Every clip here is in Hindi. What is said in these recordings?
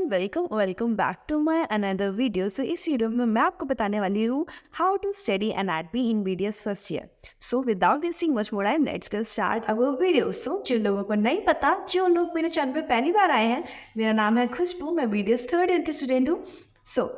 Welcome welcome back to my another video. So इस वीडियो में मैं आपको बताने वाली हूँ how to study anatomy in BDS first year. So without wasting much more time let's get start our video. So जिन लोगों को नहीं पता, जो लोग मेरे चैनल पे पहली बार आए हैं, मेरा नाम है खुशबू, मैं बीडीएस थर्ड ईयर की स्टूडेंट हूँ। सो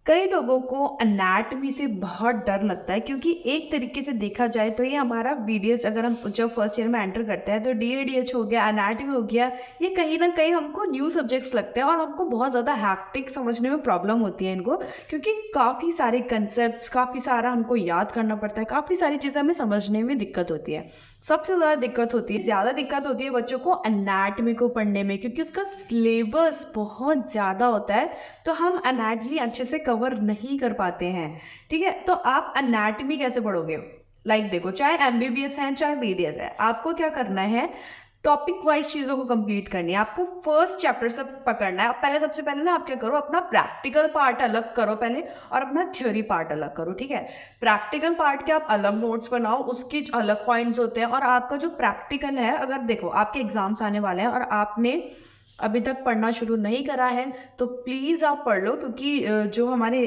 कई लोगों को एनाटॉमी से बहुत डर लगता है, क्योंकि एक तरीके से देखा जाए तो ये हमारा बीडीएस, अगर हम जब फर्स्ट ईयर में एंटर करते हैं तो डीएडीएच हो गया, एनाटॉमी हो गया, ये कहीं ना कहीं हमको न्यू सब्जेक्ट्स लगते हैं और हमको बहुत ज़्यादा हैक्टिक समझने में प्रॉब्लम होती है इनको, क्योंकि काफ़ी सारे कंसेप्ट, काफ़ी सारा हमको याद करना पड़ता है, काफ़ी सारी चीज़ें हमें समझने में दिक्कत होती है। सबसे ज़्यादा दिक्कत होती है बच्चों को एनाटॉमी को पढ़ने में, क्योंकि उसका सिलेबस बहुत ज़्यादा होता है, तो हम एनाटॉमी अच्छे से कवर नहीं कर पाते हैं। ठीक है, तो आप एनाटॉमी कैसे पढ़ोगे? देखो, चाहे एमबीबीएस है चाहे बीडीएस है, आपको क्या करना है, टॉपिक वाइज चीज़ों को कंप्लीट करनी है। आपको फर्स्ट चैप्टर से पकड़ना है। पहले सबसे पहले ना आप क्या करो, अपना प्रैक्टिकल पार्ट अलग करो पहले, और अपना थ्योरी पार्ट अलग करो। ठीक है, प्रैक्टिकल पार्ट के आप अलग नोट्स बनाओ, उसके अलग पॉइंट्स होते हैं। और आपका जो प्रैक्टिकल है, अगर देखो आपके एग्जाम्स आने वाले हैं और आपने अभी तक पढ़ना शुरू नहीं करा है, तो प्लीज़ आप पढ़ लो, क्योंकि जो हमारे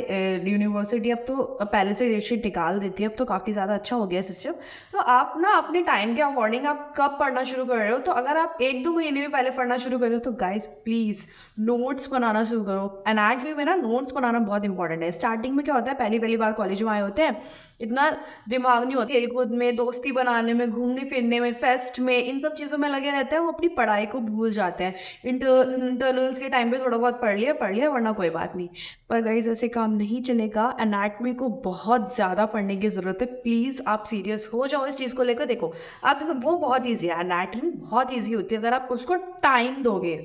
यूनिवर्सिटी अब तो पहले से डेट शीट निकाल देती है, अब तो काफ़ी ज़्यादा अच्छा हो गया सिस्टम। तो आप ना अपने टाइम के अकॉर्डिंग आप कब पढ़ना शुरू कर रहे हो, तो अगर आप 1-2 महीने भी पहले पढ़ना शुरू कर रहे हो तो गाइज प्लीज़ नोट्स बनाना शुरू करो। एनाटॉमी में ना नोट्स बनाना बहुत इंपॉर्टेंट है। स्टार्टिंग में क्या होता है, पहली बार कॉलेज में आए होते हैं, इतना दिमाग नहीं होता, खेल कूद में, दोस्ती बनाने में, घूमने फिरने में, फेस्ट में, इन सब चीज़ों में लगे रहते हैं, वो अपनी पढ़ाई को भूल जाते हैं। इंटरनल्स के टाइम पे थोड़ा बहुत पढ़ लिया वरना कोई बात नहीं। पर गाइस ऐसे काम नहीं चलेगा। एनाटॉमी को बहुत ज़्यादा पढ़ने की ज़रूरत है। प्लीज़ आप सीरियस हो जाओ इस चीज़ को लेकर। देखो, आप वो बहुत ईजी है, एनाटॉमी बहुत ईजी होती है अगर आप उसको टाइम दोगे।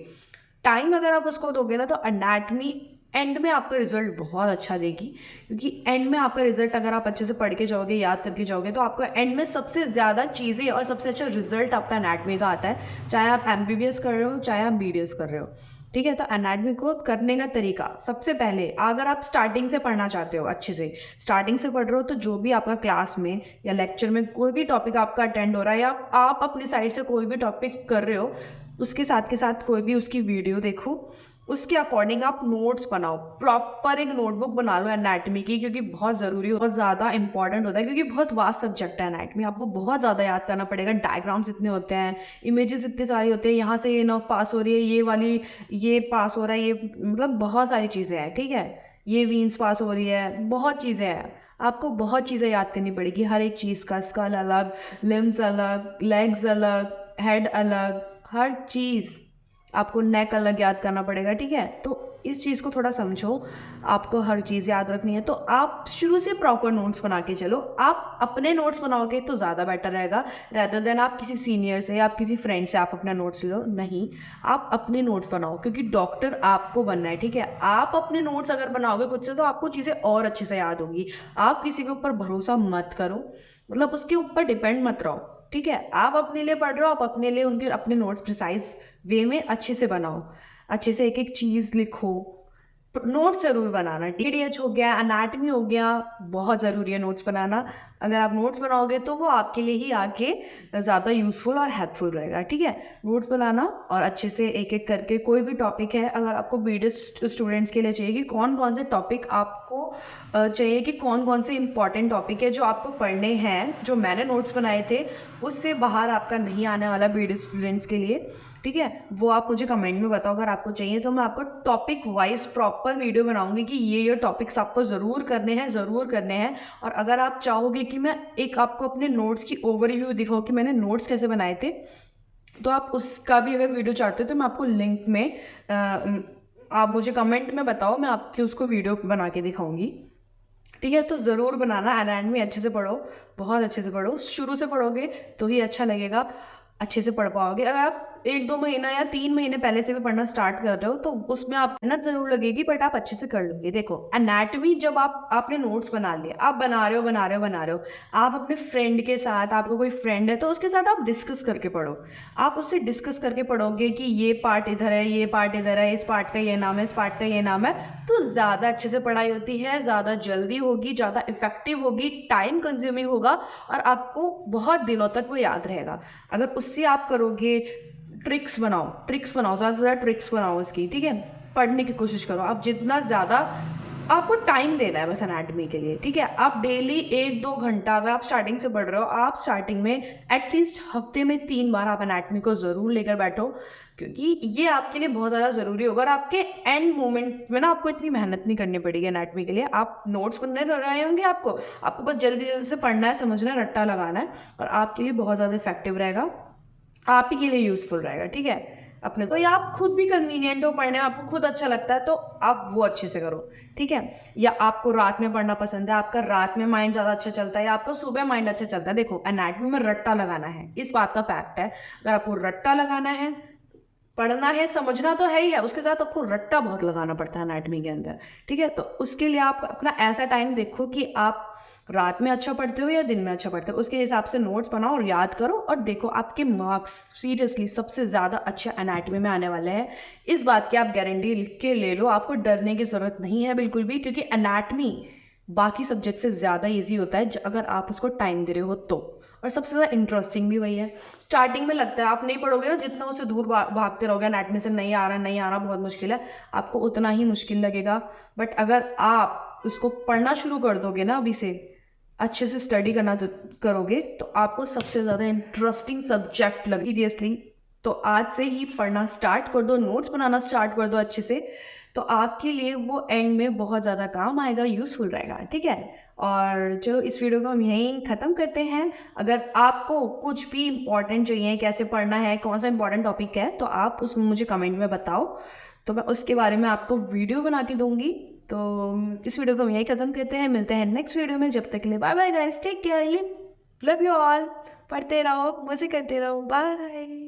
टाइम अगर आप उसको दोगे ना, तो एनाटॉमी एंड में आपका रिजल्ट बहुत अच्छा देगी, क्योंकि एंड में आपका रिजल्ट अगर आप अच्छे से पढ़ के जाओगे, याद करके जाओगे, तो आपका एंड में सबसे ज़्यादा चीज़ें और सबसे अच्छा रिजल्ट आपका एनाटॉमी का आता है, चाहे आप एमबीबीएस कर रहे हो चाहे आप बीडीएस कर रहे हो। ठीक है, तो एनाटॉमी को करने का तरीका, सबसे पहले अगर आप स्टार्टिंग से पढ़ना चाहते हो, अच्छे से स्टार्टिंग से पढ़ रहे हो, तो जो भी आपका क्लास में या लेक्चर में कोई भी टॉपिक आपका अटेंड हो रहा है, या आप अपनी साइड से कोई भी टॉपिक कर रहे हो, उसके साथ के साथ कोई भी उसकी वीडियो देखो, उसके अकॉर्डिंग आप नोट्स बनाओ। प्रॉपर एक नोटबुक बना लो एनाटॉमी की, क्योंकि बहुत ज़रूरी, बहुत ज़्यादा इंपॉर्टेंट होता है, क्योंकि बहुत वास्ट सब्जेक्ट है एनाटॉमी। आपको बहुत ज़्यादा याद करना पड़ेगा। डायग्राम्स इतने होते हैं, इमेजेस इतने सारी होते हैं, यहाँ से ये नर्व पास हो रही है, ये वाली ये पास हो रहा है, ये मतलब बहुत सारी चीज़ें हैं। ठीक है, ये वीन्स पास हो रही है, बहुत चीज़ें हैं, आपको बहुत चीज़ें याद करनी पड़ेगी। हर एक चीज़ का स्कल अलग, लिम्स अलग, लेग्स अलग, हेड अलग, हर चीज़ आपको, नेक अलग याद करना पड़ेगा। ठीक है, तो इस चीज़ को थोड़ा समझो, आपको हर चीज़ याद रखनी है, तो आप शुरू से प्रॉपर नोट्स बना के चलो। आप अपने नोट्स बनाओगे तो ज़्यादा बेटर रहेगा, रैदर देन आप किसी सीनियर से या किसी फ्रेंड से आप अपना नोट्स लो। नहीं, आप अपने नोट्स बनाओ, क्योंकि डॉक्टर आपको बनना है। ठीक है, आप अपने नोट्स अगर बनाओगे खुद से, तो आपको चीज़ें और अच्छे से याद होंगी। आप किसी के ऊपर भरोसा मत करो, मतलब उसके ऊपर डिपेंड मत रहो। ठीक है, आप अपने लिए पढ़ रहे हो, आप अपने लिए उनके अपने नोट्स प्रिसाइज वे में अच्छे से बनाओ, अच्छे से एक एक चीज़ लिखो। नोट्स ज़रूर बनाना। डीडीएच हो गया, एनाटॉमी हो गया, बहुत ज़रूरी है नोट्स बनाना। अगर आप नोट्स बनाओगे तो वो आपके लिए ही आगे ज़्यादा यूज़फुल और हेल्पफुल रहेगा। ठीक है, नोट्स बनाना और अच्छे से एक एक करके कोई भी टॉपिक है, अगर आपको बीडीएस स्टूडेंट्स के लिए चाहिए कि कौन कौन से टॉपिक आपको चाहिए, कि कौन कौन से इंपॉर्टेंट टॉपिक है जो आपको पढ़ने हैं, जो मैंने नोट्स बनाए थे उससे बाहर आपका नहीं आने वाला बीडीएस स्टूडेंट्स के लिए। ठीक है, वो आप मुझे कमेंट में बताओ। अगर आपको चाहिए तो मैं आपको टॉपिक वाइज प्रॉपर वीडियो बनाऊंगी कि ये टॉपिक्स आपको ज़रूर करने हैं। और अगर आप चाहोगे कि मैं एक आपको अपने नोट्स की ओवरव्यू दिखाऊँ कि मैंने नोट्स कैसे बनाए थे, तो आप उसका भी अगर वीडियो चाहते हो तो मैं आपको लिंक में आप मुझे कमेंट में बताओ, मैं आपकी उसको वीडियो बना के दिखाऊंगी। ठीक है, तो ज़रूर बनाना। एनाटॉमी अच्छे से पढ़ो, बहुत अच्छे से पढ़ो, शुरू से पढ़ोगे तो ही अच्छा लगेगा, अच्छे से पढ़ पाओगे। अगर आप 1-2 महीना या 3 महीने पहले से भी पढ़ना स्टार्ट कर रहे हो, तो उसमें आप मेहनत ज़रूर लगेगी, बट आप अच्छे से कर लोगे। देखो, एनाटॉमी जब आपने नोट्स बना लिए, आप बना रहे हो, आप अपने फ्रेंड के साथ, आपको कोई फ्रेंड है तो उसके साथ आप डिस्कस करके पढ़ो। आप उससे डिस्कस करके पढ़ोगे कि ये पार्ट इधर है, ये पार्ट इधर है, इस पार्ट का ये नाम है, इस पार्ट का ये नाम है, तो ज़्यादा अच्छे से पढ़ाई होती है, ज़्यादा जल्दी होगी, ज़्यादा इफेक्टिव होगी, टाइम कंज्यूमिंग होगा, और आपको बहुत दिनों तक वो याद रहेगा। अगर उससे आप करोगे, ट्रिक्स बनाओ, ज़्यादा से ज़्यादा ट्रिक्स बनाओ इसकी। ठीक है, पढ़ने की कोशिश करो। आप जितना ज़्यादा आपको टाइम देना है बस एनाटॉमी के लिए, ठीक है। आप डेली 1-2 घंटा, अगर आप स्टार्टिंग से पढ़ रहे हो, आप स्टार्टिंग में एटलीस्ट हफ्ते में 3 बार आप एनाटॉमी को ज़रूर लेकर बैठो, क्योंकि ये आपके लिए बहुत ज़्यादा ज़रूरी होगा। और आपके एंड मोमेंट में ना आपको इतनी मेहनत नहीं करनी पड़ेगी एनाटॉमी के लिए। आप नोट्स बनने लगाए होंगे, आपको बस जल्दी जल्दी से पढ़ना है, समझना है, रट्टा लगाना है, और आपके लिए बहुत ज़्यादा इफेक्टिव रहेगा, आप ही के लिए यूज़फुल रहेगा, ठीक है। अपने तो या आप खुद भी कन्वीनियंट हो पढ़ने में, आपको खुद अच्छा लगता है तो आप वो अच्छे से करो, ठीक है। या आपको रात में पढ़ना पसंद है, आपका रात में माइंड ज़्यादा अच्छा चलता है, या आपका सुबह माइंड अच्छा चलता है। देखो, एनाटॉमी में रट्टा लगाना है, इस बात का फैक्ट है। अगर आपको रट्टा लगाना है, पढ़ना है, समझना तो है ही है, उसके साथ आपको रट्टा बहुत लगाना पड़ता है एनाटॉमी के अंदर, ठीक है। तो उसके लिए आप अपना ऐसा टाइम देखो कि आप रात में अच्छा पढ़ते हो या दिन में अच्छा पढ़ते हो, उसके हिसाब से नोट्स बनाओ और याद करो, और देखो आपके मार्क्स सीरियसली सबसे ज़्यादा अच्छे एनाटॉमी में आने वाले हैं। इस बात की आप गारंटी लिख के ले लो, आपको डरने की ज़रूरत नहीं है बिल्कुल भी, क्योंकि एनाटॉमी बाकी सब्जेक्ट से ज़्यादा ईजी होता है अगर आप उसको टाइम दे रहे हो तो। और सबसे ज़्यादा इंटरेस्टिंग भी वही है। स्टार्टिंग में लगता है, आप नहीं पढ़ोगे ना, जितना उससे दूर भागते रहोगे, एनाटॉमी से नहीं आ रहा बहुत मुश्किल है, आपको उतना ही मुश्किल लगेगा। बट अगर आप उसको पढ़ना शुरू कर दोगे ना, अभी से अच्छे से स्टडी करना करोगे, तो आपको सबसे ज़्यादा इंटरेस्टिंग सब्जेक्ट लगे सीरियसली। तो आज से ही पढ़ना स्टार्ट कर दो, नोट्स बनाना स्टार्ट कर दो अच्छे से, तो आपके लिए वो एंड में बहुत ज़्यादा काम आएगा, यूज़फुल रहेगा, ठीक है। और चलो, इस वीडियो को हम यहीं ख़त्म करते हैं। अगर आपको कुछ भी इंपॉर्टेंट चाहिए, कैसे पढ़ना है, कौन सा इंपॉर्टेंट टॉपिक है, तो आप उसमें मुझे कमेंट में बताओ, तो मैं उसके बारे में आपको वीडियो बना के दूँगी। तो इस वीडियो को हम यहीं ख़त्म करते हैं, मिलते हैं नेक्स्ट वीडियो में। जब तक के लिए bye bye guys, take care, love you all, पढ़ते रहो, मज़े करते रहो, बाय।